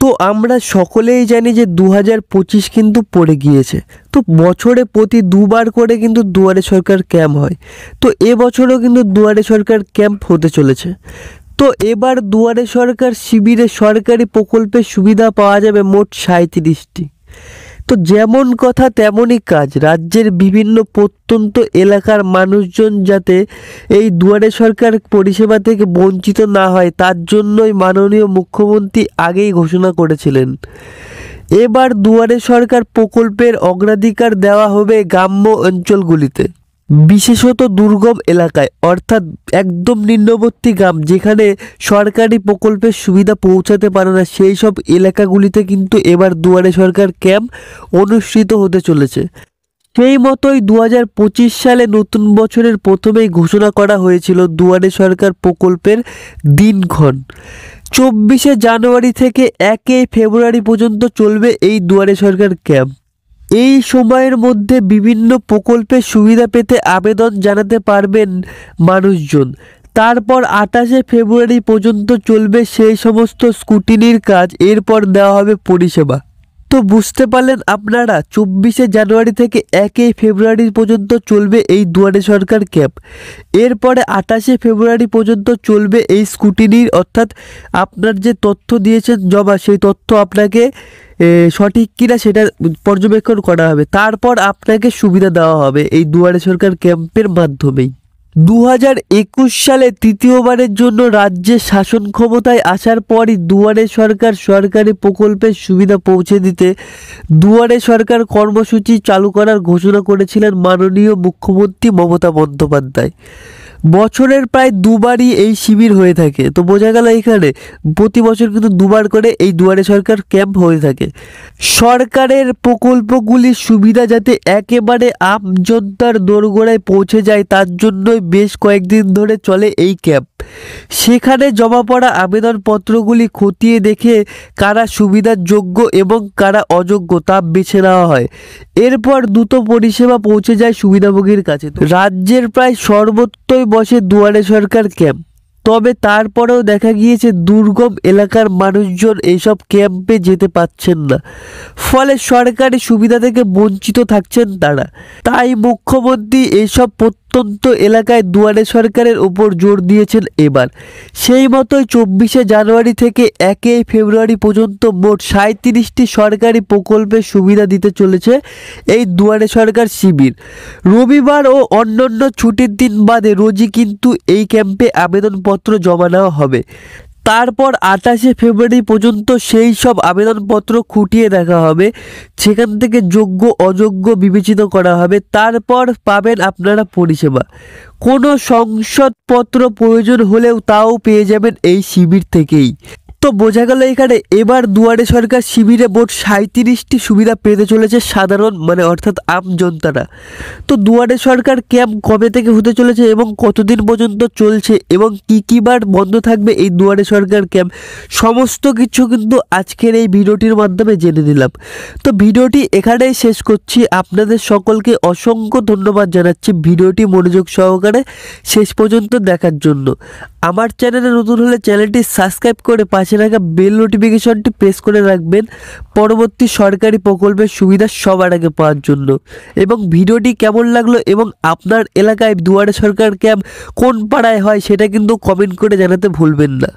তো আমরা সকলেই জানি যে 2025 কিন্তু পড়ে গিয়েছে। তো বছরে প্রতি দুবার করে কিন্তু দুয়ারে সরকার ক্যাম্প হয়। তো এবছরও কিন্তু দুয়ারে সরকার ক্যাম্প হতে চলেছে। তো এবার দুয়ারে সরকার শিবিরে সরকারি প্রকল্পের সুবিধা পাওয়া যাবে মোট 37টি। তো যেমন কথা তেমনই কাজ, রাজ্যের বিভিন্ন প্রত্যন্ত এলাকার মানুষজন যাতে এই দুয়ারে সরকার পরিষেবা থেকে বঞ্চিত না হয় তার জন্যই মাননীয় মুখ্যমন্ত্রী আগেই ঘোষণা করেছিলেন। এবার দুয়ারে সরকার প্রকল্পের অগ্রাধিকার দেওয়া হবে গ্রাম্য অঞ্চলগুলিতে, বিশেষত দুর্গম এলাকায়, অর্থাৎ একদম নিম্নবর্তী গ্রাম যেখানে সরকারি প্রকল্পের সুবিধা পৌঁছাতে পারে না, সেই সব এলাকাগুলিতে কিন্তু এবার দুয়ারে সরকার ক্যাম্প অনুষ্ঠিত হতে চলেছে। সেই মতোই 2025 সালে নতুন বছরের প্রথমেই ঘোষণা করা হয়েছিল দুয়ারে সরকার প্রকল্পের দিনক্ষণ। 24শে জানুয়ারি থেকে 1 ফেব্রুয়ারি পর্যন্ত চলবে এই দুয়ারে সরকার ক্যাম্প। এই সময়ের মধ্যে বিভিন্ন প্রকল্পের সুবিধা পেতে আবেদন জানাতে পারবেন মানুষজন। তারপর 28শে ফেব্রুয়ারি পর্যন্ত চলবে সেই সমস্ত স্ক্রুটিনির কাজ, এরপর দেওয়া হবে পরিষেবা। তো বুঝতে পারলেন আপনারা, 24শে জানুয়ারি থেকে 1 ফেব্রুয়ারি পর্যন্ত চলবে এই দুয়ারে সরকার ক্যাম্প। এরপরে 28শে ফেব্রুয়ারি পর্যন্ত চলবে এই স্ক্রুটিনির, অর্থাৎ আপনার যে তথ্য দিয়েছেন জমা, সেই তথ্য আপনাকে সঠিক কিনা সেটা পর্যবেক্ষণ করা হবে। তারপর আপনাকে সুবিধা দেওয়া হবে এই দুয়ারে সরকার ক্যাম্পের মাধ্যমেই। 2021 সালে তৃতীয়বারের জন্য রাজ্যে শাসন ক্ষমতায় আসার পরই দুয়ারে সরকার সরকারি প্রকল্পের সুবিধা পৌঁছে দিতে দুয়ারে সরকার কর্মসূচি চালু করার ঘোষণা করেছিলেন মাননীয় মুখ্যমন্ত্রী মমতা বন্দ্যোপাধ্যায়। বছরের প্রায় দুবারই এই শিবির হয়ে থাকে। তো বোঝা গেল এখানে প্রতি বছর কিন্তু দুবার করে এই দুয়ারে সরকার ক্যাম্প হয়ে থাকে। সরকারের প্রকল্পগুলির সুবিধা যাতে একেবারে আমজনতার দোরগোড়ায় পৌঁছে যায় তার জন্যই বেশ কয়েকদিন ধরে চলে এই ক্যাম্প। সেখানে জমা পড়া আবেদনপত্রগুলি খতিয়ে দেখে কারা সুবিধার যোগ্য এবং কারা অযোগ্য তা বেছে নেওয়া হয়। এরপর দ্রুত পরিষেবা পৌঁছে যায় সুবিধাভোগীর কাছে। রাজ্যের প্রায় সর্বত্রই বসে দুয়ারে সরকার ক্যাম্প। তবে তারপরেও দেখা গিয়েছে দুর্গম এলাকার মানুষজন এইসব ক্যাম্পে যেতে পারছেন না, ফলে সরকারি সুবিধা থেকে বঞ্চিত থাকছেন তারা। তাই মুখ্যমন্ত্রী এইসব প্রত্যন্ত এলাকায় দুয়ারে সরকারের উপর জোর দিয়েছেন এবার। সেই মতোই 24শে জানুয়ারি থেকে 1 ফেব্রুয়ারি পর্যন্ত মোট 37টি সরকারি প্রকল্পের সুবিধা দিতে চলেছে এই দুয়ারে সরকার শিবির। রবিবার ও অন্যান্য ছুটির দিন বাদে রোজই কিন্তু এই ক্যাম্পে আবেদনপত্র জমা নেওয়া হবে। তারপর 28শে ফেব্রুয়ারি পর্যন্ত সেই সব আবেদনপত্র খুঁটিয়ে দেখা হবে, সেখান থেকে যোগ্য অযোগ্য বিবেচিত করা হবে। তারপর পাবেন আপনারা পরিষেবা। কোনো সংসদপত্র প্রয়োজন হলেও তাও পেয়ে যাবেন এই শিবির থেকেই। তো বোঝা গেল এখানে এবার দুয়ারে সরকার শিবিরে মোট 37টি সুবিধা পেতে চলেছে সাধারণ অর্থাৎ আমজনতারা। তো দুয়ারে সরকার ক্যাম্প কবে থেকে হতে চলেছে এবং কতদিন পর্যন্ত চলছে এবং কী বার বন্ধ থাকবে এই দুয়ারে সরকার ক্যাম্প, সমস্ত কিছু কিন্তু আজকের এই ভিডিওটির মাধ্যমে জেনে নিলাম। তো ভিডিওটি এখানেই শেষ করছি। আপনাদের সকলকে অসংখ্য ধন্যবাদ জানাচ্ছি ভিডিওটি মনোযোগ সহকারে শেষ পর্যন্ত দেখার জন্য। আমার চ্যানেলে নতুন হলে চ্যানেলটি সাবস্ক্রাইব করে পাশে রাখা বেল নোটিফিকেশনটি প্রেস করে রাখবেন পরবর্তী সরকারি প্রকল্পের সুবিধা সবার আগে পাওয়ার জন্য। এবং ভিডিওটি কেমন লাগলো এবং আপনার এলাকায় দুয়ারে সরকার ক্যাম্প কোন পাড়ায় হয় সেটা কিন্তু কমেন্ট করে জানাতে ভুলবেন না।